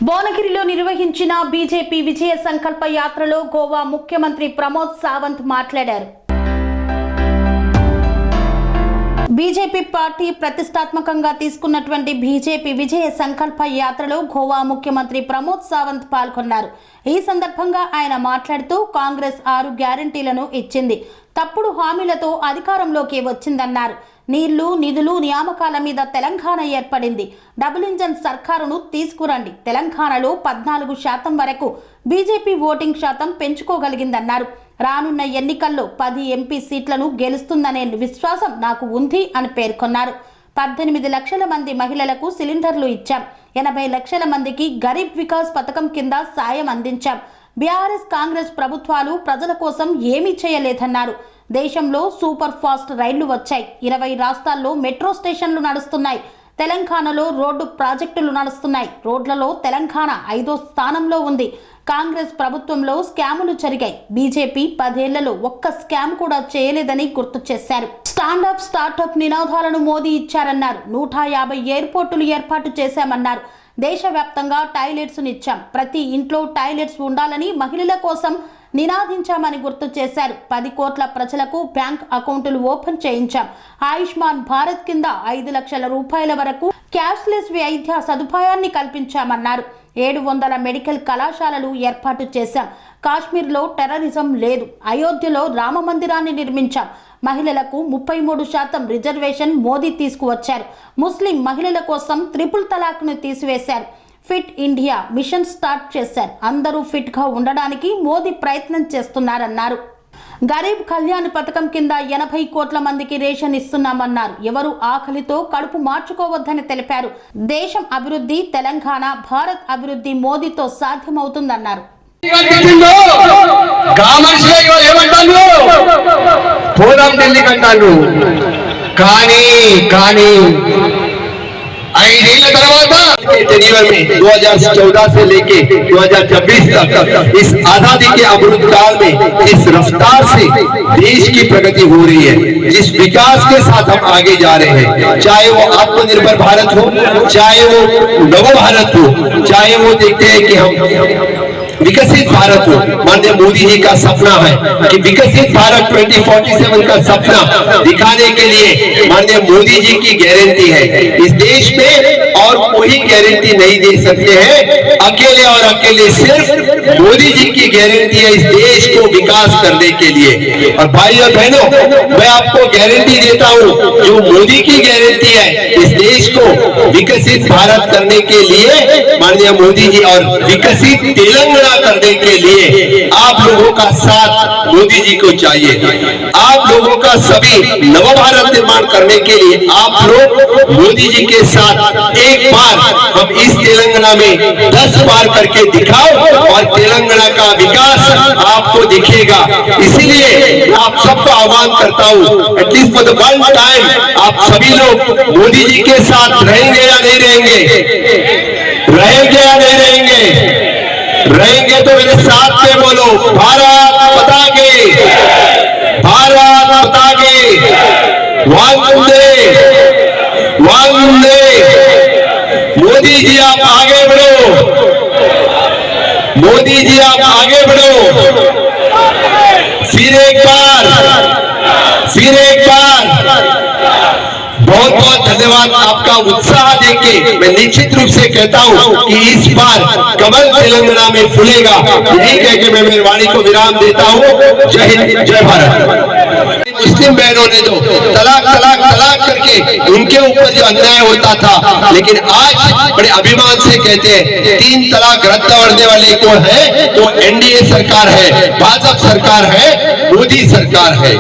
భువనగిరిలో నిర్వహించిన బీజేపీ విజయ సంకల్ప యాత్రలో గోవా ముఖ్యమంత్రి ప్రమోద్ సావంత్ మాట్లాడారు. బీజేపీ పార్టీ ప్రతిష్టాత్మకంగా తీసుకున్నటువంటి బీజేపీ విజయ సంకల్ప యాత్రలో గోవా ముఖ్యమంత్రి ప్రమోద్ సావంత్ పాల్గొన్నారు. ఈ సందర్భంగా ఆయన మాట్లాడుతూ కాంగ్రెస్ 6 గ్యారంటీలను ఇచ్చింది, తప్పుడు హామీలతో అధికారంలోకి వచ్చిందన్నారు. నీళ్లు, నిధులు, నియామకాల మీద తెలంగాణ ఏర్పడింది. డబుల్ ఇంజన్ సర్కారును తీసుకురండి. తెలంగాణలో 14% వరకు బీజేపీ ఓటింగ్ శాతం పెంచుకోగలిగిందన్నారు. రానున్న ఎన్నికల్లో 10 ఎంపీ సీట్లను గెలుస్తుందనే విశ్వాసం నాకు ఉంది అని పేర్కొన్నారు. 18 లక్షల మంది మహిళలకు సిలిండర్లు ఇచ్చాం. 80 లక్షల మందికి గరీబ్ వికాస్ పథకం కింద సాయం అందించాం. బీఆర్ఎస్ కాంగ్రెస్ ప్రభుత్వాలు ప్రజల కోసం ఏమీ చేయలేదన్నారు. దేశంలో సూపర్ ఫాస్ట్ రైళ్లు వచ్చాయి. 20 రాష్ట్రాల్లో మెట్రో స్టేషన్లు నడుస్తున్నాయి. తెలంగాణలో రోడ్డు ప్రాజెక్టులు నడుస్తున్నాయి. రోడ్లలో తెలంగాణ 5వ స్థానంలో ఉంది. కాంగ్రెస్ ప్రభుత్వంలో స్కాములు జరిగాయి. బీజేపీ 10 ఏళ్లలో ఒక్క స్కామ్ కూడా చేయలేదని గుర్తు చేశారు. స్టాండప్ స్టార్టప్ నినాదాలను మోదీ ఇచ్చారన్నారు. 150 ఎయిర్పోర్టులు ఏర్పాటు చేశామన్నారు. దేశవ్యాప్తంగా టాయిలెట్స్ ఇచ్చాం. ప్రతి ఇంట్లో టాయిలెట్స్ ఉండాలని మహిళల కోసం నినాదించామని గుర్తు చేశారు. 10 కోట్ల ప్రజలకు బ్యాంక్ అకౌంటులు ఓపెన్ చేయించాం. ఆయుష్మాన్ భారత్ కింద 5 లక్షల రూపాయల వరకు క్యాష్లెస్ వైద్య సదుపాయాన్ని కల్పించామన్నారు. 700 మెడికల్ కళాశాలలు ఏర్పాటు చేశాం. కాశ్మీర్లో టెర్రరిజం లేదు. అయోధ్యలో రామ మందిరాన్ని నిర్మించాం. మహిళలకు 33% రిజర్వేషన్ మోదీ తీసుకువచ్చారు. ముస్లిం మహిళల కోసం ట్రిపుల్ తలాక్ను తీసివేశారు. ఫిట్ ఇండియా మిషన్ స్టార్ట్ చేశారు. అందరూ ఫిట్ గా ఉండడానికి మోదీ ప్రయత్నం చేస్తున్నారన్నారు. గరీబ్ కళ్యాణ్ పథకం కింద 80 కోట్ల మందికి రేషన్ ఇస్తున్నామన్నారు. ఎవరు ఆకలితో కడుపు మార్చుకోవద్దని తెలిపారు. దేశం అభివృద్ధి, తెలంగాణ, భారత్ అభివృద్ధి మోదీతో సాధ్యమవుతుందన్నారు. ఐదేళ్ల తర్వాత टेन्यूर में 2014 से लेके 2026 तक इस आजादी के अमृत काल में इस रफ्तार से देश की प्रगति हो रही है, जिस विकास के साथ हम आगे जा रहे हैं, चाहे वो आत्मनिर्भर भारत हो, चाहे वो नव भारत हो, चाहे वो देखते हैं कि हम विकसित भारत हो। माननीय मोदी जी का सपना है कि विकसित भारत 2047 का सपना दिखाने के लिए माननीय मोदी जी की गारंटी है। इस देश में और कोई गारंटी नहीं दे सकते हैं, अकेले और अकेले सिर्फ मोदी जी की गारंटी है इस देश को विकास करने के लिए। और भाई और बहनों, मैं आपको गारंटी देता हूँ, जो मोदी की गारंटी है इस देश को विकसित भारत करने के लिए माननीय मोदी जी और विकसित तेलंगाना करने के लिए आप लोगों का साथ मोदी जी को चाहिए। आप लोगों का सभी नव भारत निर्माण करने के लिए आप लोग मोदी जी के साथ एक बार हम इस तेलंगाना में 10 बार करके दिखाओ और तेलंगाना का विकास आपको दिखेगा। इसीलिए आप सबको आह्वान करता हूँ, at least for the one time आप सभी लोग मोदी जी के साथ रहेंगे या नहीं रहेंगे? रहेंगे या नहीं रहेंगे? रहेंगे तो मेरे साथ में बोलो, भारत माता की, भारत माता की, वंदे वंदे। मोदी जी आप आगे बढ़ो, मोदी जी आप आगे बढ़ो। फिर एक बार बहुत बहुत धन्यवाद। आपका उत्साह देखे मैं निश्चित रूप से कहता हूं कि इस बार कमल तेलंगाना में फूलेगा। यही कह के मैं मेरी वाणी को विराम देता हूं। जय हिंद, जय भारत। मुस्लिम बहनों ने जो तलाक तलाक तलाक करके उनके ऊपर जो अन्याय होता था, लेकिन आज बड़े अभिमान से कहते हैं 3 तलाक रद्द करने वाले को है तो एनडीए सरकार है, भाजपा सरकार है, मोदी सरकार है।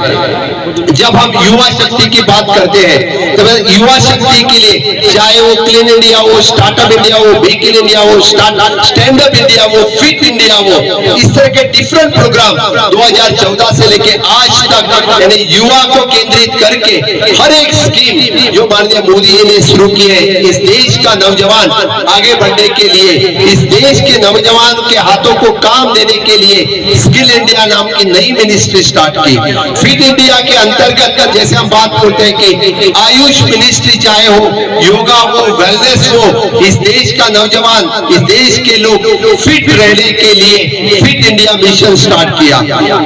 जब हम युवा शक्ति की बात करते हैं तो युवा शक्ति के लिए चाहे वो क्लीन इंडिया हो, स्टार्टअप इंडिया हो, मेक इन इंडिया हो, स्टैंड अप इंडिया हो, फिट इंडिया हो, इस तरह के डिफरेंट प्रोग्राम 2014 से लेके आज तक यानी युवा को केंद्रित करके हर एक स्कीम जो माननीय मोदी जी ने शुरू की है, इस देश का नौजवान आगे बढ़ने के लिए, इस देश के नौजवान के हाथों को काम देने के लिए स्किल इंडिया नाम की नई मिनिस्ट्री स्टार्ट की। फिट इंडिया के अंतर्गत जैसे हम बात करते हैं कि आयुष मिनिस्ट्री चाहे हो, योगा हो, वेलनेस हो, इस देश का नौजवान, इस देश के लोग फिट रहने के लिए फिट इंडिया मिशन स्टार्ट किया।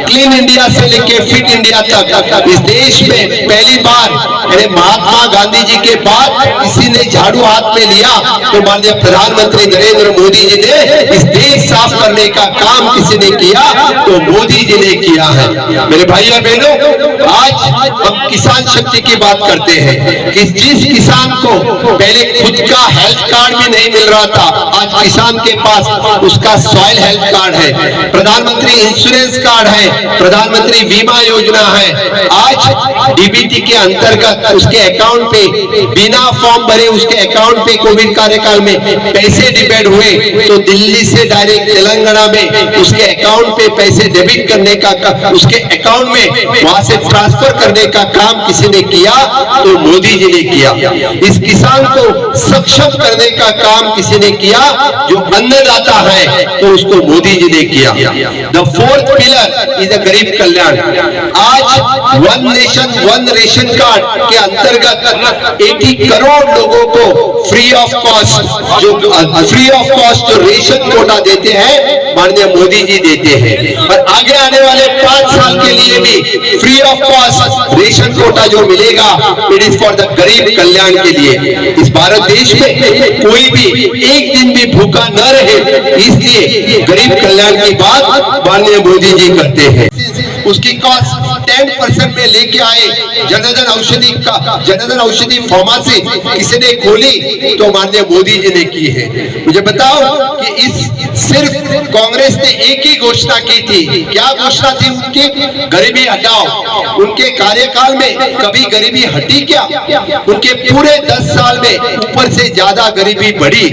क्लीन इंडिया से लेके फिट इंडिया तक इस देश में पहली बार महात्मा गांधी जी के बाद किसी ने झाड़ू हाथ में लिया तो माननीय प्रधानमंत्री नरेंद्र मोदी जी ने इस देश साफ करने का काम किसी ने किया तो मोदी जी ने किया है। मेरे भाई और बहनों, आज हम किसान शक्ति की बात करते हैं कि जिस किसान को पहले खुद का हेल्थ कार्ड भी नहीं मिल रहा था, आज किसान के पास उसका सॉइल हेल्थ कार्ड है, प्रधानमंत्री इंश्योरेंस कार्ड है, प्रधानमंत्री बीमा योजना है। आज डीबीटी के अंतर्गत उसके अकाउंट पे बिना फॉर्म भरे उसके अकाउंट पे कोविड कार्यकाल में पैसे डिबिट हुए तो दिल्ली से डायरेक्ट तेलंगाना में उसके अकाउंट पे पैसे डेबिट करने का, उसके अकाउंट में वहां से ट्रांसफर करने का काम किसी ने किया तो मोदी जी ने किया। इस किसान को सक्षम करने का काम किसी ने किया, जो अन्नदाता है तो उसको मोदी जी ने किया। The fourth pillar is the गरीब कल्याण। आज one nation one ration card के अंतर्गत 80 करोड़ लोगों को फ्री ऑफ कॉस्ट जो रेशन कोटा देते हैं माननीय मोदी जी देते हैं, और आगे आने वाले 5 साल के लिए भी free of cost ration quota जो मिलेगा इट इज फॉर द गरीब कल्याण के लिए। इस भारत देश में कोई भी एक दिन भी भूखा न रहे, इसलिए गरीब कल्याण की बात माननीय मोदी जी करते हैं। उसकी कॉस्ट 10% में लेके आए। जनधन औषधि फार्मेसी किसी ने खोली तो माननीय मोदी जी ने की है। मुझे बताओ कि इस सिर्फ कांग्रेस ने एक ही घोषणा की थी, क्या घोषणा थी उनकी? गरीबी हटाओ। उनके कार्यकाल में कभी गरीबी हटी क्या? उनके पूरे 10 साल में ऊपर से ज्यादा गरीबी बढ़ी।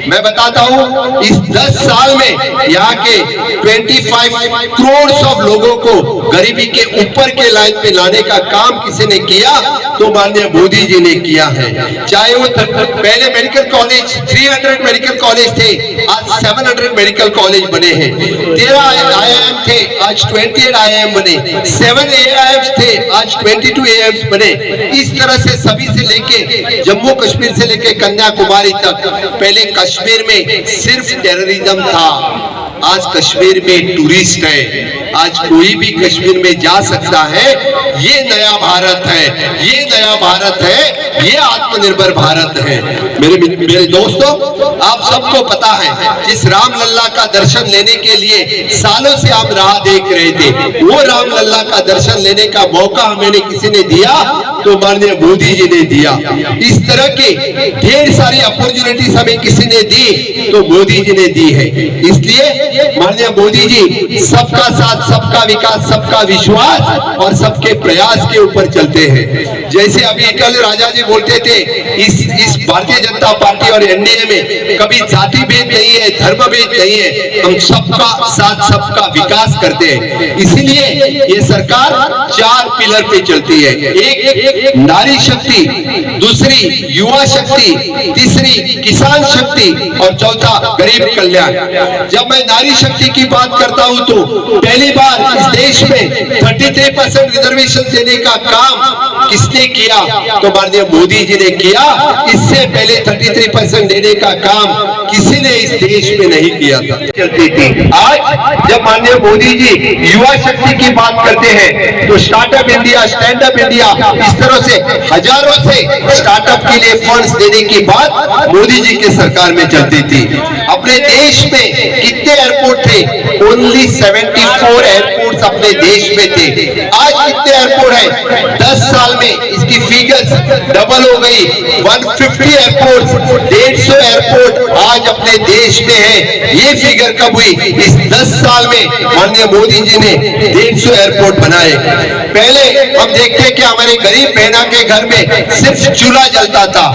मैं बताता हूँ इस 10 साल में यहाँ के 25 करोड़ ऑफ लोगों को गरीबी के ऊपर के लाइन पे लाने का काम किसी ने किया तो माननीय मोदी जी ने किया है। चाहे वो पहले मेडिकल कॉलेज 300 मेडिकल कॉलेज थे, आज 700 मेडिकल कॉलेज बने हैं। 13 IIM थे, आज 28 IIM बने। 7 AIMs थे, आज 22 AIMs बने। इस तरह से सभी से लेके जम्मू कश्मीर से लेके कन्याकुमारी तक, पहले कश्मीर में सिर्फ टेररिज्म था, आज कश्मीर में टूरिस्ट है। आज कोई भी कश्मीर में जा सकता है। ये नया भारत है, ये नया भारत है, ये आत्मनिर्भर भारत है। मेरे दोस्तों, आप सबको पता है जिस रामलला का दर्शन लेने के लिए सालों से हम राह देख रहे थे, वो रामलला का दर्शन लेने का मौका हमें किसी ने दिया तो माननीय मोदी जी ने दिया। इस तरह के ढेर सारी अपॉर्चुनिटीज हमें किसी ने दी तो मोदी जी ने दी है। इसलिए माननीय मोदी जी सबका साथ, सबका विकास, सबका विश्वास और सबके प्रयास के ऊपर चलते हैं। जैसे अभी अटल राजा जी बोलते थे, इस भारतीय जनता पार्टी और एनडीए में कभी जाति भेद नहीं है, धर्म भेद नहीं है, हम सबका साथ, सबका विकास करते हैं। इसीलिए ये सरकार 4 पिलर पे चलती है। एक नारी शक्ति, दूसरी युवा शक्ति, तीसरी किसान शक्ति और चौथा गरीब कल्याण। जब मैं नारी शक्ति की बात करता हूं तो पहली बार इस देश में 33% रिजर्वेशन देने का काम किसने किया तो माननीय मोदी जी ने किया। इससे पहले 33% देने का काम किसी ने इस देश में नहीं किया था, चलती थी। आज जब माननीय मोदी जी युवा शक्ति की बात करते हैं तो startup India, stand up India, इस तरह से हजारों से स्टार्टअप के लिए फंड्स देने की बात मोदी जी के सरकार में चलती थी। अपने देश में कितने एयरपोर्ट थे? ओनली 74 एयरपोर्ट्स अपने देश में थे। आज कितने एयरपोर्ट है? 10 साल में इसकी फिगर्स डबल हो गई। 150 एयरपोर्ट, 150 एयरपोर्ट आज अपने देश में है। ये फिगर कब हुई? इस 10 साल में माननीय मोदी जी ने 150 एयरपोर्ट बनाए। पहले हम देखते कि हमारे गरीब बहना के घर में सिर्फ चूल्हा जलता था।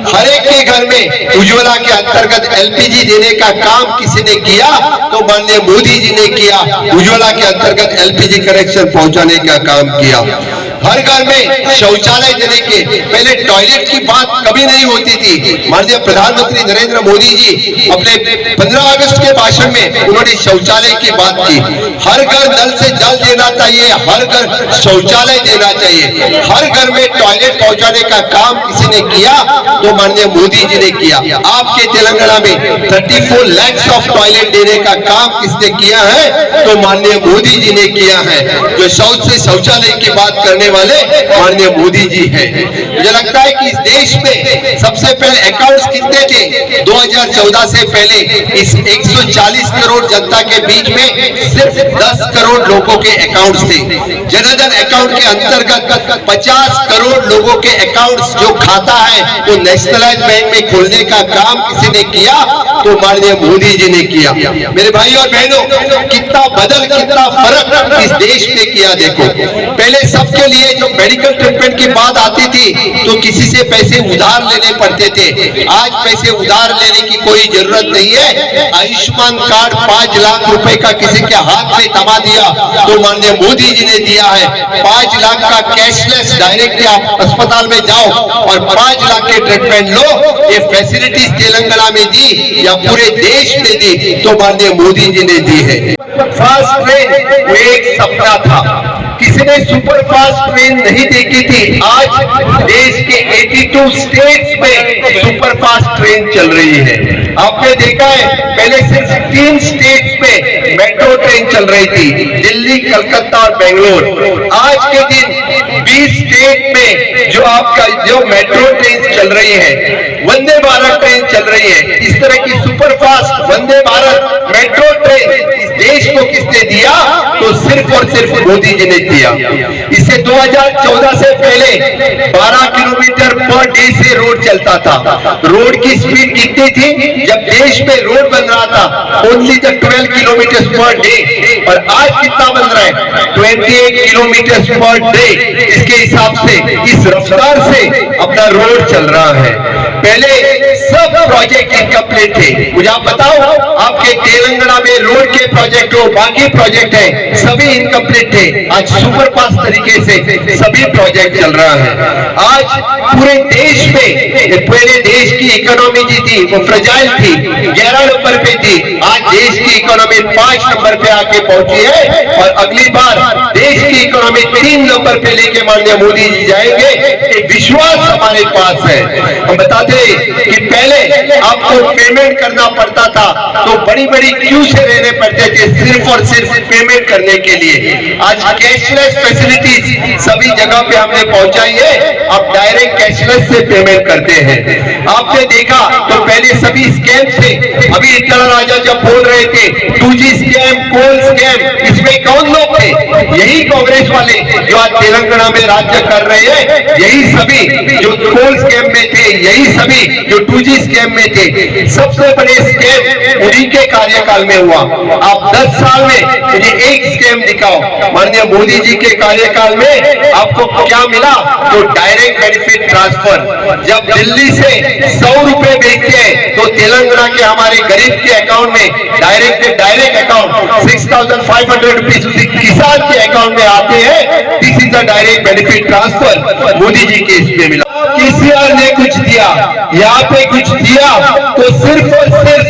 हर एक के घर में उज्ज्वला के अंतर्गत LPG देने का काम किसी ने किया तो माननीय मोदी जी ने किया। उज्ज्वला के अंतर्गत LPG कनेक्शन पहुंचाने का काम किया। हर घर में शौचालय देने के, पहले टॉयलेट की बात कभी नहीं होती थी। माननीय प्रधानमंत्री नरेंद्र मोदी जी अपने 15 अगस्त के भाषण में उन्होंने शौचालय की बात की। हर घर नल से जल देना चाहिए, हर घर शौचालय देना चाहिए, हर घर में टॉयलेट पहुंचाने का काम किसी ने किया तो माननीय मोदी जी ने किया। आपके तेलंगाना में 34 लाख ऑफ टॉयलेट देने का काम किसने किया है तो माननीय मोदी जी ने किया है। जो शौच से शौचालय की बात करने वाले माननीय मोदी जी हैं। मुझे लगता है कि इस देश में सबसे पहले अकाउंट्स कितने थे 2014 से पहले इस 140 करोड़ जनता के बीच में सिर्फ 10 करोड़ लोगों के अकाउंट्स थे। जनधन अकाउंट के अंतर्गत 50 करोड़ लोगों के अकाउंट्स जो खाता है वो नेशनलाइज बैंक में खोलने का काम किसी ने किया तो माननीय मोदी जी ने किया। मेरे भाई और बहनों, कितना फर्क इस देश में किया। देखो, पहले सबके लिए जो मेडिकल ट्रीटमेंट की बात आती थी तो किसी से पैसे उधार लेने पड़ते थे। आज पैसे उधार लेने की कोई जरूरत नहीं है। आयुष्मान कार्ड 5 लाख रुपए का किसी के हाथ में थमा दिया तो माननीय मोदी जी ने दिया है। 5 लाख का कैशलेस डायरेक्ट आप अस्पताल में जाओ और 5 लाख के ट्रीटमेंट लो। ये फैसिलिटीज तेलंगाना में दी या पूरे देश में दी तो माननीय मोदी जी ने दी है। फास्ट ट्रेन वो एक सपना था, किसी ने सुपर फास्ट ट्रेन नहीं देखी थी। आज देश के 82 स्टेट्स में सुपर फास्ट ट्रेन चल रही है। आपने देखा है पहले सिर्फ 3 स्टेट्स में मेट्रो ट्रेन चल रही थी, दिल्ली, कलकत्ता और बेंगलोर। आज के दिन 20 स्टेट में जो मेट्रो ट्रेन चल रही है, वंदे भारत ट्रेन चल रही है। इस तरह की super fast Vande Bharat metro train इस देश को किसने दिया तो सिर्फ और सिर्फ मोदी जी ने दिया। इससे 2014 से पहले 12 किलोमीटर पर डे से रोड चलता था। रोड की स्पीड कितनी थी जब देश में रोड बन रहा था? Only 12 kilometre per day. और आज कितना बन रहा है? 28 किलोमीटर पर डे। इसके हिसाब से इस रफ्तार से अपना रोड चल रहा है। पहले सब प्रोजेक्ट इनकम्प्लीट थे। मुझे आप बताओ, आपके तेलंगाना में रोड के प्रोजेक्ट हो, बाकी प्रोजेक्ट है, सभी इनकम्प्लीट थे। आज सुपर फास्ट तरीके से सभी प्रोजेक्ट चल रहा है। आज पूरे देश में पहले देश की इकोनॉमी जी थी वो फ्रजाइल थी, 11 नंबर पे थी। आज देश की इकोनॉमी 5 नंबर पे आके पहुंची है और अगली बार देश की इकोनॉमी 3 नंबर पे लेके माननीय मोदी जी जाएंगे। एक विश्वास हमारे पास है। हम बताते कि पहले आपको पेमेंट करना पड़ता था तो बड़ी बड़ी क्यू से रहने पड़ते थे सिर्फ और सिर्फ पेमेंट करने के लिए। आज कैशलेस फैसिलिटीज सभी जगह पे हमने पहुंचाई है। आप डायरेक्ट कैशलेस से पेमेंट करते हैं। आपने देखा तो पहले सभी स्कैम से, अभी इतना राजा जब बोल रहे थे 2G स्कैम, कोल स्कैम, इसमें कौन लोग थे? यही कांग्रेस वाले जो आज तेलंगाना में राज्य कर रहे हैं, यही सभी जो कोल स्कैम में थे, यही सभी जो 2G स्कैम में थे। सबसे बड़े स्कैम उन्हीं के कार्यकाल में हुआ। आप 10 साल में मुझे एक स्कैम दिखाओ। माननीय मोदी जी के कार्यकाल में आपको क्या मिला? तो डायरेक्ट बेनिफिट ट्रांसफर। जब दिल्ली से 100 रुपए भेजते हैं तो तेलंगाना के हमारे गरीब के अकाउंट में डायरेक्ट अकाउंट 6500 रुपीज किसान के अकाउंट में आते हैं। This is the direct benefit transfer Modi ji के इसमें मिला। केसीआर ने कुछ दिया, यहाँ पे कुछ दिया तो सिर्फ और सिर्फ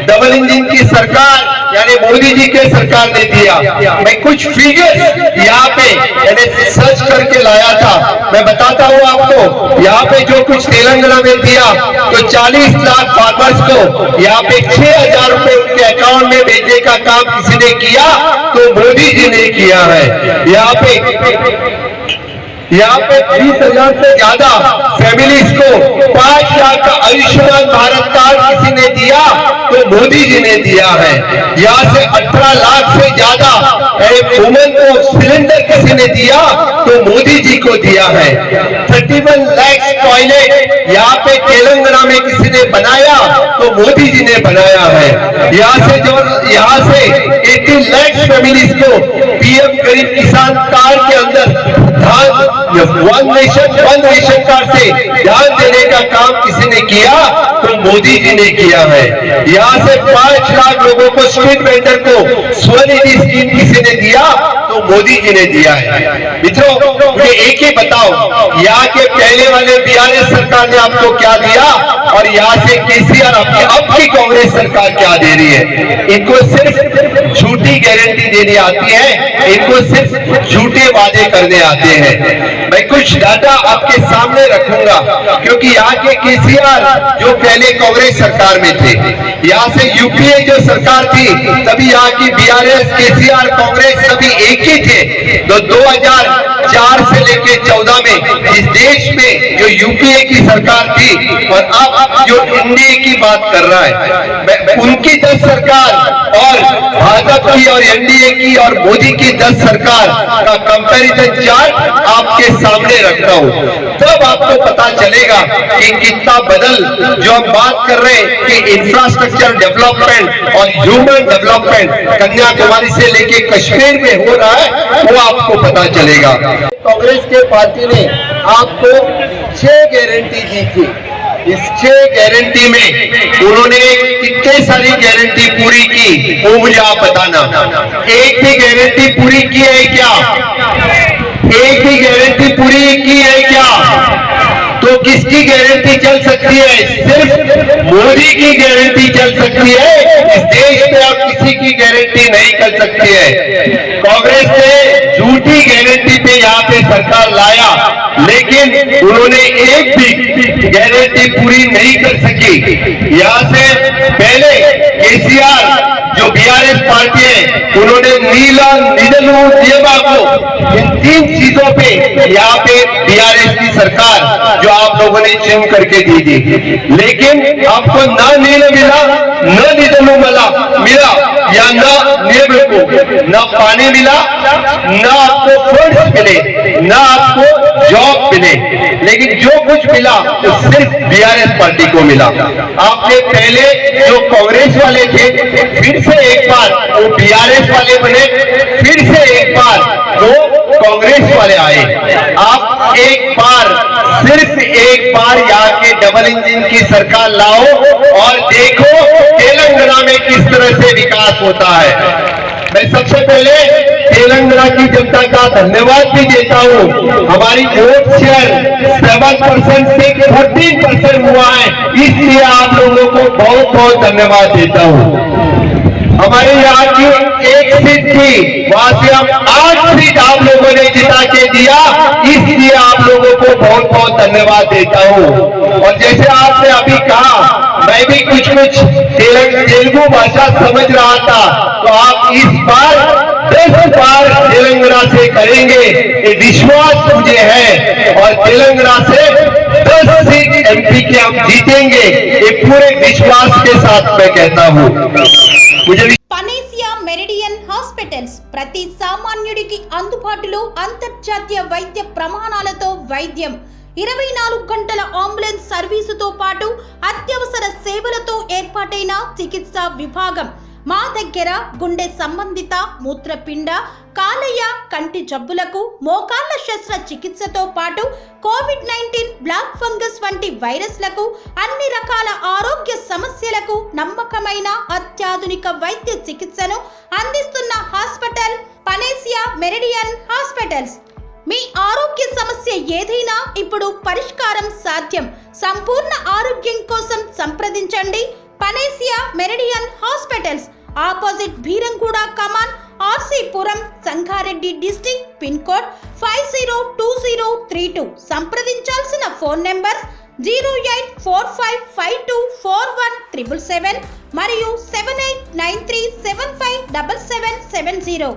डबल इंजन की सरकार यानी मोदी जी के सरकार ने दिया। मैं कुछ फिगर्स यहाँ पे मैंने सर्च करके लाया था, मैं बताता हूँ आपको। यहाँ पे जो कुछ तेलंगाना में दिया तो 40 लाख फार्मर्स को यहाँ पे 6000 रुपए उनके अकाउंट में भेजने का काम किसी ने किया तो मोदी जी ने किया है। यहाँ पे 20,000 से ज्यादा फैमिलीज को 5 लाख का आयुष्मान भारत कार्ड किसी ने दिया तो मोदी जी ने दिया है। यहाँ से 18 लाख से ज्यादा वुमेन को सिलेंडर किसी ने दिया तो मोदी जी को दिया है। 31 लाख टॉयलेट यहाँ पे तेलंगाना में किसी ने बनाया तो मोदी जी ने बनाया है। यहाँ से 18 लाख फैमिलीज को पीएम गरीब किसान कार्ड के अंदर वन नेशन कार्ड से ध्यान देने का काम किसी ने किया तो मोदी जी ने किया है। यहाँ से 5 लाख लोगों को, स्ट्रीट वेंडर को स्वनिधि स्कीम किसी ने दिया तो वो मोदी जी ने दिया है। मित्रों, मुझे एक ही बताओ, यहाँ के पहले वाले बीआरएस सरकार ने आपको क्या दिया और यहाँ से केसीआर आपकी अब की कांग्रेस सरकार क्या दे रही है? इनको सिर्फ झूठी गारंटी देनी आती है, इनको सिर्फ झूठे वादे करने आते हैं। मैं कुछ डाटा आपके सामने रखूंगा, क्योंकि यहाँ के केसीआर जो पहले कांग्रेस सरकार में थे, यहाँ से यूपीए जो सरकार थी, तभी यहाँ की बीआरएस, केसीआर, कांग्रेस सभी एक ही थे। तो 2004 से लेके 14 में इस देश में जो यूपीए की सरकार थी और अब जो एनडीए की बात कर रहा है, उनकी 10 सरकार और भाजपा की और एनडीए की और मोदी की 10 सरकार का कंपैरिजन चार्ट आपके सामने रखता हूं, तब आपको पता चलेगा कि कितना बदल, जो हम बात कर रहे हैं कि इंफ्रास्ट्रक्चर डेवलपमेंट और ह्यूमन डेवलपमेंट कन्याकुमारी से लेके कश्मीर में हो रहा है, वो आपको पता चलेगा। कांग्रेस के पार्टी ने आपको 6 गारंटी दी थी। इस 6 गारंटी में उन्होंने कितने सारी गारंटी पूरी की, वो मुझे आप बताना। एक भी गारंटी पूरी की है क्या? एक भी गारंटी पूरी की है क्या? तो किसकी गारंटी चल सकती है? सिर्फ मोदी की गारंटी चल सकती है। इस देश में अब किसी की गारंटी नहीं चल सकती है। कांग्रेस ने झूठी गारंटी पे यहाँ पे सरकार लाया, लेकिन उन्होंने एक भी गारंटी पूरी नहीं कर सकी। यहाँ से पहले केसीआर जो बीआरएस पार्टी है, उन्होंने नीला, निधनु, देवा को, इन 3 चीजों पे यहाँ पे बीआरएस की सरकार जो आप लोगों ने चुन करके दी थी, लेकिन आपको ना नील मिला, न निधनु मिला या न नेब को, न पानी मिला, न आपको फंड्स मिले, न आपको जॉब मिले, लेकिन जो कुछ मिला वो सिर्फ बीआरएस पार्टी को मिला। आपने पहले जो कांग्रेस वाले थे, फिर से एक बार वो बीआरएस वाले बने, फिर से एक बार वो कांग्रेस वाले आए। आप एक बार, सिर्फ एक बार यहाँ के डबल इंजन की सरकार लाओ और देखो तेलंगाना में किस तरह से विकास होता है। मैं सबसे पहले तेलंगाना की जनता का धन्यवाद भी देता हूँ। हमारी वोट शेयर 7% से 14% हुआ है, इसलिए आप लोगों को बहुत बहुत धन्यवाद देता हूँ। हमारे यहाँ की एक सीट थी, वहां से हम 8 सीट आप लोगों ने जिता के दिया, इसलिए आप लोगों को बहुत बहुत धन्यवाद देता हूँ। और जैसे आपने अभी कहा, मैं भी कुछ तेलुगु भाषा समझ रहा था, तो आप इस बार 10 बार तेलंगाना से करेंगे, ये विश्वास मुझे है। और तेलंगाना से 10 सीट एमपी के हम जीतेंगे, ये पूरे विश्वास के साथ मैं कहता हूँ। పనేసియా మెరిడియన్ హాస్పిటల్స్ ప్రతి సామాన్యుడికి అందుబాటులో అంతర్జాతీయ వైద్య ప్రమాణాలతో వైద్యం, 24 గంటల అంబులెన్స్ సర్వీసుతో పాటు అత్యవసర సేవలతో ఏర్పాటైన చికిత్సా విభాగం. మా దగ్గర గుండె సంబంధిత, మూత్రపిండ, కాలేయ, కంటి జబ్బులకు, మోకాళ్ల శస్త్ర చికిత్సతో పాటు కోవిడ్-19, బ్లాక్ ఫంగస్ వంటి వైరస్లకు, అన్ని రకాల ఆరోగ్య సమస్యలకు నమ్మకమైన అత్యాధునిక వైద్య చికిత్సను అందిస్తున్న హాస్పిటల్ పనేసియా మెరిడియన్ హాస్పిటల్స్. మీ ఆరోగ్య సమస్య ఏదైనా ఇప్పుడు పరిష్కారం సాధ్యం. సంపూర్ణ ఆరోగ్యం కోసం సంప్రదించండి Panacea Meridian hospitals, opposite Beeramguda Kaman, RC Puram, Sangareddy district, pin code 502032. సంప్రదించాల్సిన ఫోన్ నెంబర్ 0845524177 మరియు 7893757770.